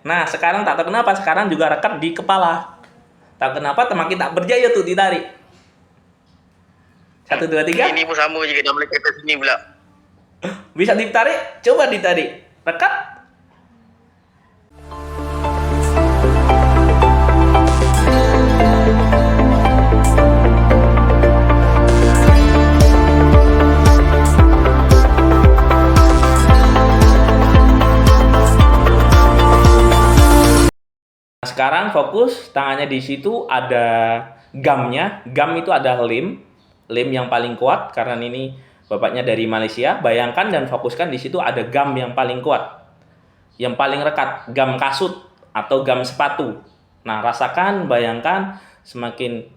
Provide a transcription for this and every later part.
Nah, sekarang tak tahu kenapa, sekarang juga rekat di kepala. Tak kenapa, makin tak berjaya tuh ditarik. 1, 2, 3. Ini pun sama juga, dah melekat ke sini pula. Bisa ditarik? Coba ditarik. Rekat. Sekarang fokus tangannya di situ, ada gamnya. Gam itu ada lem yang paling kuat karena ini bapaknya dari Malaysia. Bayangkan dan fokuskan di situ ada gam yang paling kuat, yang paling rekat, gam kasut atau gam sepatu. Nah, rasakan, bayangkan, semakin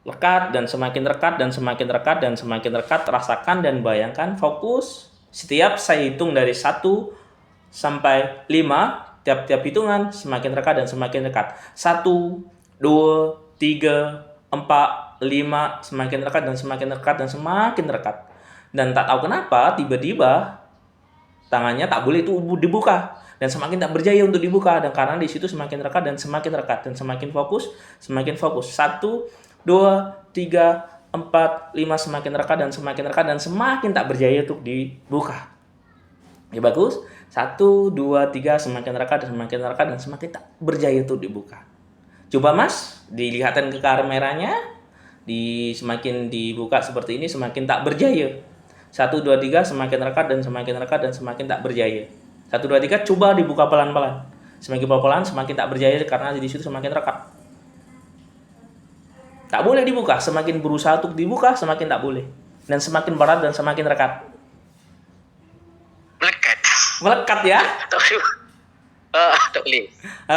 lekat dan semakin rekat dan semakin rekat dan semakin rekat. Rasakan dan bayangkan, fokus. Setiap saya hitung dari 1 sampai 5, tiap-tiap hitungan semakin dekat dan semakin dekat. 1, 2, 3, 4, 5, semakin dekat dan semakin dekat dan semakin dekat. Dan tak tahu kenapa tiba-tiba tangannya tak boleh itu dibuka dan semakin tak berjaya untuk dibuka, dan karena di situ semakin dekat dan semakin dekat dan semakin fokus, semakin fokus. 1, 2, 3, 4, 5, semakin dekat dan semakin dekat dan semakin tak berjaya untuk dibuka. Ya bagus. 1, 2, 3, semakin dekat dan semakin dekat dan semakin tak berjaya untuk dibuka. Coba Mas, dilihatkan ke kameranya. Semakin dibuka seperti ini semakin tak berjaya. 1, 2, 3, semakin dekat dan semakin dekat dan semakin tak berjaya. 1, 2, 3, coba dibuka pelan-pelan. Semakin pelan-pelan semakin tak berjaya karena di situ semakin dekat. Tak boleh dibuka, semakin berusaha untuk dibuka semakin tak boleh. Dan semakin berat dan semakin dekat. Melekat ya? Tak boleh.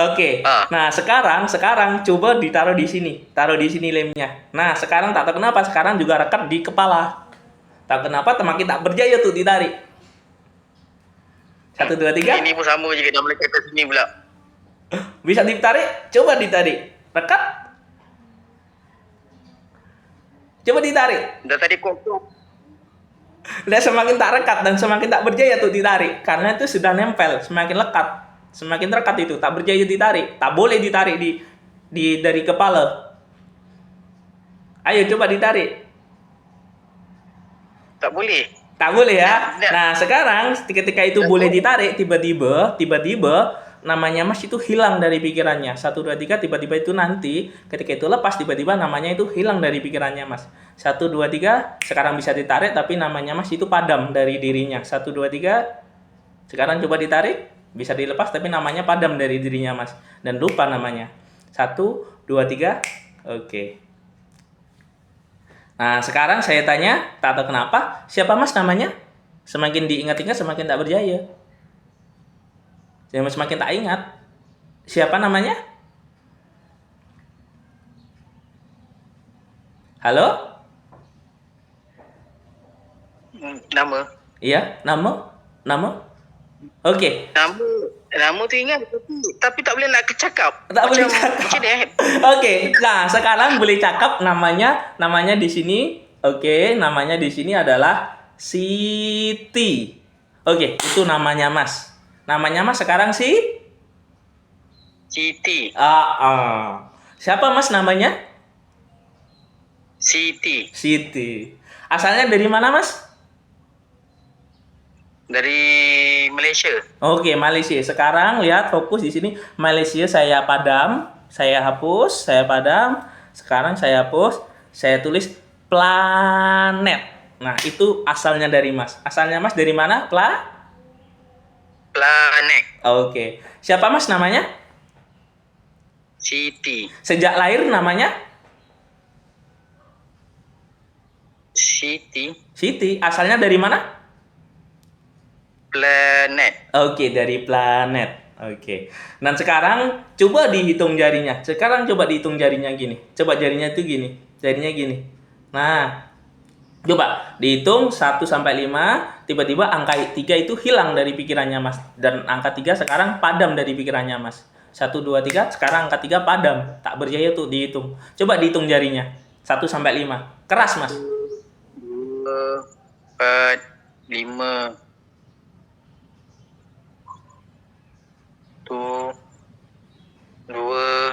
Oke. Nah, sekarang coba ditaruh di sini. Taruh di sini lemnya. Nah, sekarang tak tahu kenapa sekarang juga rekat di kepala. Tak kenapa makin tak berjaya tuh ditarik. 1, 2, 3. Ini pun sama juga, dah melekat ke sini pula. Bisa ditarik? Coba ditarik. Rekat. Coba ditarik. Dah tadi kok. Dan semakin tak rekat dan semakin tak berjaya tuh ditarik. Karena itu sudah nempel, semakin lekat. Semakin rekat itu, tak berjaya ditarik. Tak boleh ditarik dari kepala. Ayo coba ditarik. Tak boleh. Tak boleh ya. Nah, sekarang ketika itu boleh ditarik, tiba-tiba namanya Mas itu hilang dari pikirannya. 1, 2, 3, tiba-tiba itu nanti ketika itu lepas, tiba-tiba namanya itu hilang dari pikirannya Mas. 1, 2, 3, sekarang bisa ditarik tapi namanya Mas itu padam dari dirinya. 1, 2, 3, sekarang coba ditarik, bisa dilepas tapi namanya padam dari dirinya Mas dan lupa namanya. 1, 2, 3. Oke. Nah, sekarang saya tanya, tak tahu kenapa, siapa Mas namanya? Semakin diingat-ingat semakin tak berjaya. Semakin tak ingat. Siapa namanya? Halo? Nama. Iya, nama? Oke. Nama tu ingat tapi tak boleh nak cakap. Tak boleh cakap. Macam ni. Oke. Nah, sekarang boleh cakap namanya di sini. Oke, namanya di sini adalah Siti. Oke, itu namanya Mas. Namanya Mas sekarang Siti. Siapa Mas namanya? Siti. Asalnya dari mana Mas? Dari Malaysia. Oke, Malaysia. Sekarang lihat fokus di sini. Malaysia saya padam, saya hapus, saya padam. Sekarang saya hapus, saya tulis planet. Nah, itu asalnya dari Mas. Asalnya Mas dari mana? Planet. Oke. Siapa Mas namanya? Siti. Sejak lahir namanya? Siti. Asalnya dari mana? Planet. Oke, dari planet. Oke. Dan sekarang coba dihitung jarinya. Coba dihitung jarinya gini. Coba jarinya itu gini. Jarinya gini. Nah, coba dihitung 1 sampai 5, tiba-tiba angka 3 itu hilang dari pikirannya Mas. Dan angka 3 sekarang padam dari pikirannya Mas. 1, 2, 3, sekarang angka 3 padam. Tak berjaya tuh dihitung. Coba dihitung jarinya. 1 sampai 5. Keras Mas. 2, 4, 5, Satu, dua,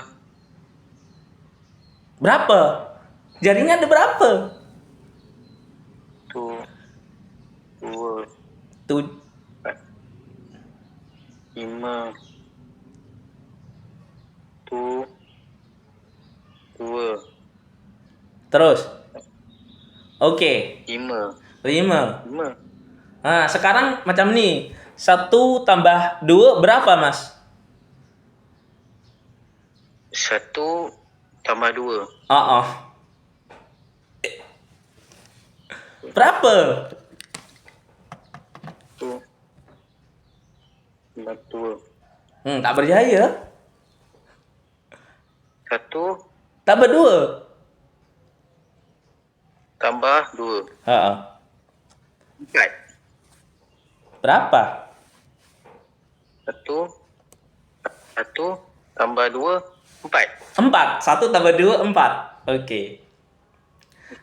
Berapa? Jarinya ada berapa? satu, dua, Tuh, empat, lima, satu, dua, terus. Oke, lima, 5. lima. Nah, sekarang macam nih. 1 tambah 2 berapa, Mas? Satu tambah dua. Oh, oh. Berapa? Satu tambah dua. Tak percaya. Satu Tambah 2. tambah dua. Heeh. Empat. Berapa? Satu tambah dua. Empat. 4. 1 tambah 2, 4. Oke.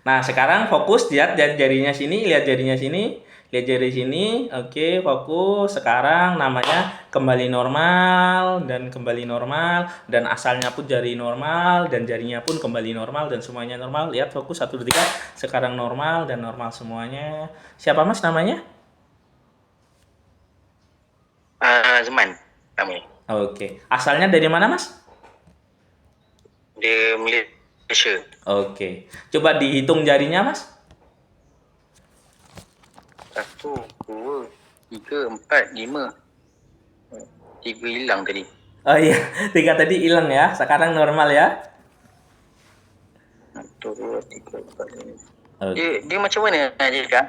Nah, sekarang fokus lihat jarinya sini, lihat jarinya sini, lihat jari sini. Oke, fokus. Sekarang namanya kembali normal dan kembali normal dan asalnya pun jari normal dan jarinya pun kembali normal dan semuanya normal. Lihat fokus 1 2 3. Sekarang normal dan normal semuanya. Siapa Mas namanya? Zaman namanya. Oke. Asalnya dari mana, Mas? Dia Malaysia. Oke. Coba dihitung jarinya, Mas. Satu, dua, tiga, empat, lima. Tiga hilang tadi. Oh iya, 3 tadi hilang ya. Sekarang normal ya. Satu, dua, tiga, empat, lima. Oke. Dia macam mana nak cakap?